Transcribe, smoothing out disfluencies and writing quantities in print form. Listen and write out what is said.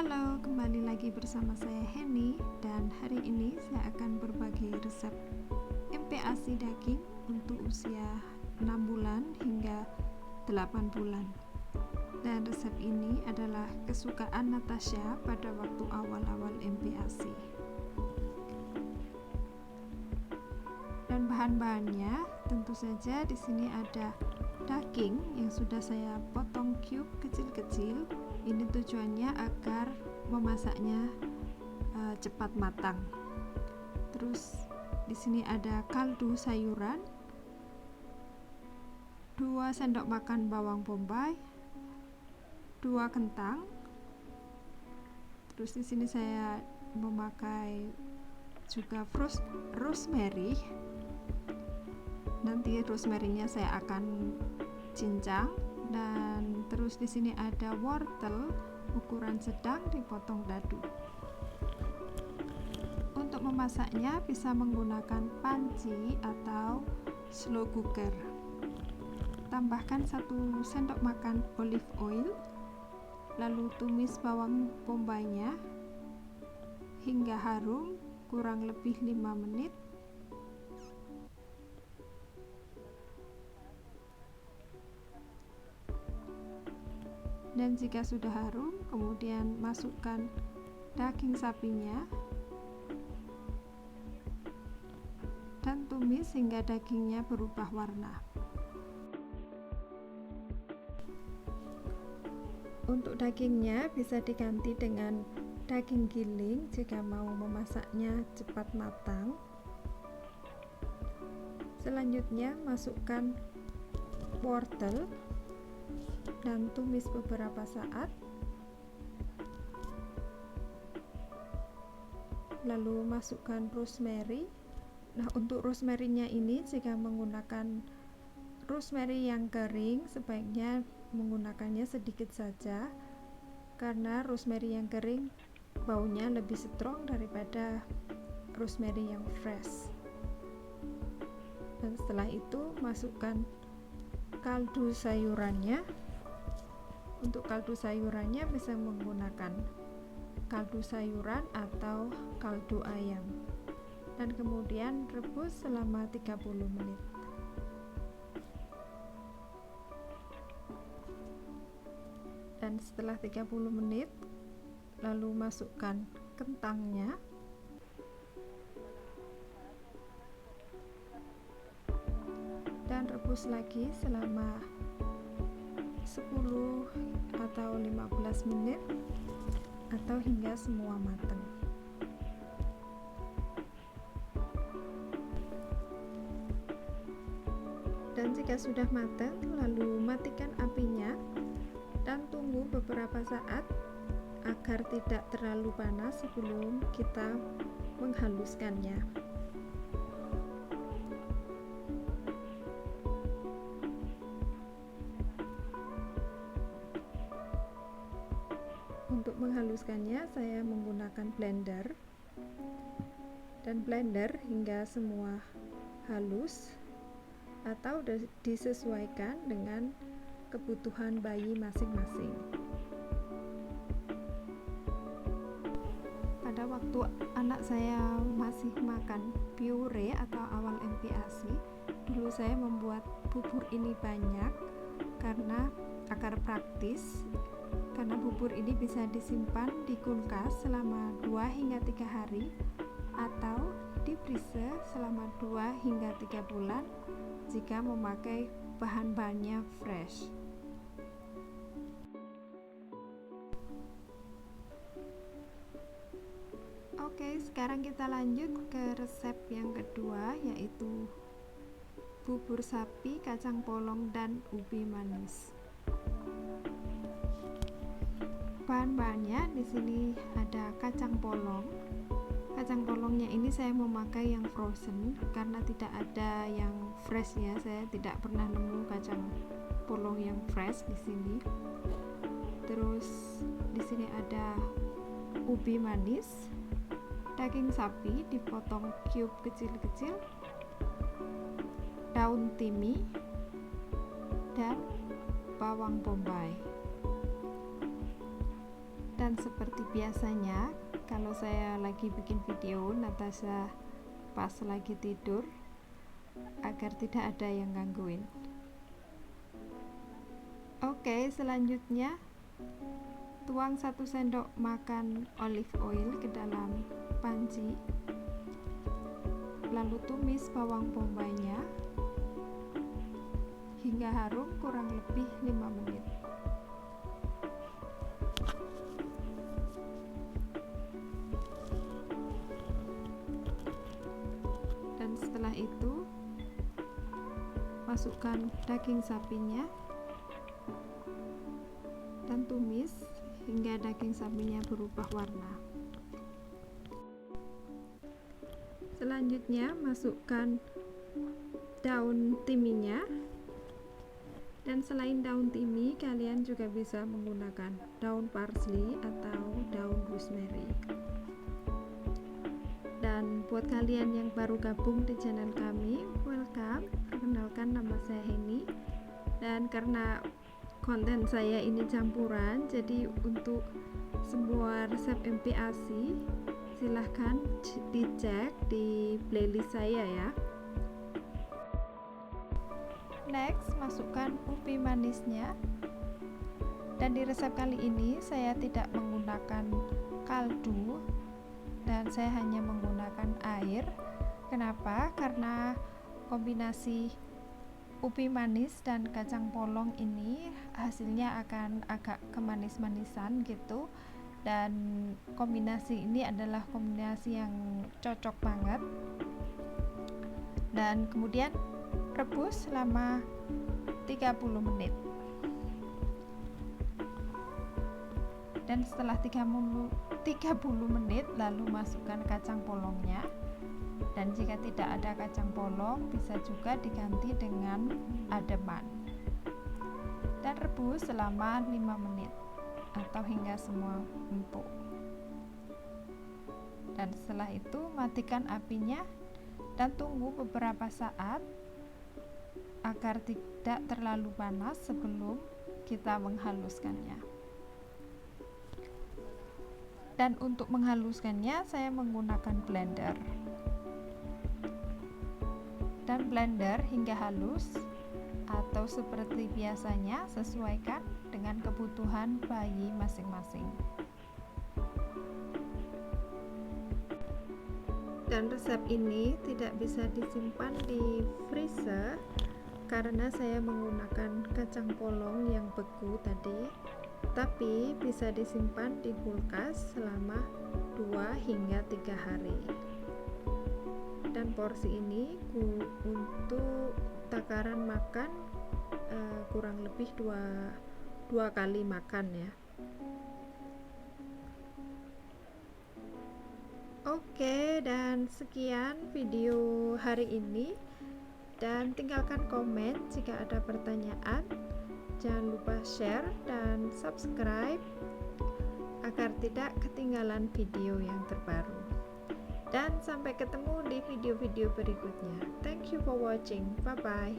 Halo, kembali lagi bersama saya Henny, dan hari ini saya akan berbagi resep MPASI daging untuk usia 6 bulan hingga 8 bulan. Dan resep ini adalah kesukaan Natasha pada waktu awal-awal MPASI. Dan bahan-bahannya tentu saja di sini ada daging yang sudah saya potong cube kecil-kecil. Ini tujuannya agar memasaknya cepat matang. Terus di sini ada kaldu sayuran, 2 sendok makan bawang bombay, 2 kentang. Terus di sini saya memakai juga rosemary. Nanti rosemary-nya saya akan cincang. Dan terus di sini ada wortel ukuran sedang dipotong dadu. Untuk memasaknya bisa menggunakan panci atau slow cooker. Tambahkan 1 sendok makan olive oil, lalu tumis bawang bombaynya hingga harum kurang lebih 5 menit. Dan jika sudah harum, kemudian masukkan daging sapinya dan tumis hingga dagingnya berubah warna. Untuk dagingnya bisa diganti dengan daging giling jika mau memasaknya cepat matang. Selanjutnya masukkan wortel dan tumis beberapa saat, lalu masukkan rosemary. Nah, untuk rosemary-nya ini jika menggunakan rosemary yang kering sebaiknya menggunakannya sedikit saja, karena rosemary yang kering baunya lebih strong daripada rosemary yang fresh. Dan setelah itu masukkan kaldu sayurannya. Untuk kaldu sayurannya bisa menggunakan kaldu sayuran atau kaldu ayam, dan kemudian rebus selama 30 menit. Dan setelah 30 menit lalu masukkan kentangnya, dan rebus lagi selama 10 atau 15 menit atau hingga semua matang. Dan jika sudah matang, lalu matikan apinya dan tunggu beberapa saat agar tidak terlalu panas sebelum kita menghaluskannya. Untuk menghaluskannya saya menggunakan blender, dan blender hingga semua halus atau disesuaikan dengan kebutuhan bayi masing-masing. Pada waktu anak saya masih makan puree atau awal MPASI, dulu saya membuat bubur ini banyak karena agar praktis, karena bubur ini bisa disimpan di kulkas selama 2 hingga 3 hari atau di freezer selama 2 hingga 3 bulan jika memakai bahan-bahannya fresh. Oke, sekarang kita lanjut ke resep yang kedua, yaitu bubur sapi, kacang polong, dan ubi manis. Bahan-bahannya di sini ada kacang polong. Kacang polongnya ini saya memakai yang frozen karena tidak ada yang fresh ya. Saya tidak pernah nemu kacang polong yang fresh di sini. Terus di sini ada ubi manis, daging sapi dipotong cube kecil-kecil, daun timi, dan bawang bombay. Dan Dan seperti biasanya, kalau saya lagi bikin video, Natasha pas lagi tidur agar tidak ada yang gangguin. Oke, selanjutnya tuang 1 sendok makan olive oil ke dalam panci, lalu tumis bawang bombaynya hingga harum kurang lebih 5 menit. Dan setelah itu masukkan daging sapinya dan tumis hingga daging sapinya berubah warna. Selanjutnya masukkan daun timinya, dan selain daun timi kalian juga bisa menggunakan daun parsley atau daun rosemary. Dan buat kalian yang baru gabung di channel kami, welcome. Perkenalkan, nama saya Heni, dan karena konten saya ini campuran, jadi untuk semua resep MPASI silahkan dicek di playlist saya ya. Next, masukkan ubi manisnya. Dan di resep kali ini saya tidak menggunakan kaldu dan saya hanya menggunakan air. Kenapa? Karena kombinasi ubi manis dan kacang polong ini hasilnya akan agak kemanis-manisan gitu, dan kombinasi ini adalah kombinasi yang cocok banget. Dan kemudian rebus selama 30 menit. Dan setelah 30 menit lalu masukkan kacang polongnya. Dan jika tidak ada kacang polong, bisa juga diganti dengan ademan. Dan rebus selama 5 menit atau hingga semua empuk. Dan setelah itu matikan apinya dan tunggu beberapa saat agar tidak terlalu panas sebelum kita menghaluskannya. Dan untuk menghaluskannya saya menggunakan blender. Dan blender hingga halus, atau seperti biasanya sesuaikan dengan kebutuhan bayi masing-masing. Dan resep ini tidak bisa disimpan di freezer karena saya menggunakan kacang polong yang beku tadi, tapi bisa disimpan di kulkas selama 2 hingga 3 hari. Dan porsi ini untuk takaran makan kurang lebih dua kali makan ya. Oke, dan sekian video hari ini, dan tinggalkan komen jika ada pertanyaan. Jangan lupa share dan subscribe agar tidak ketinggalan video yang terbaru. Dan sampai ketemu di video-video berikutnya. Thank you for watching. Bye bye.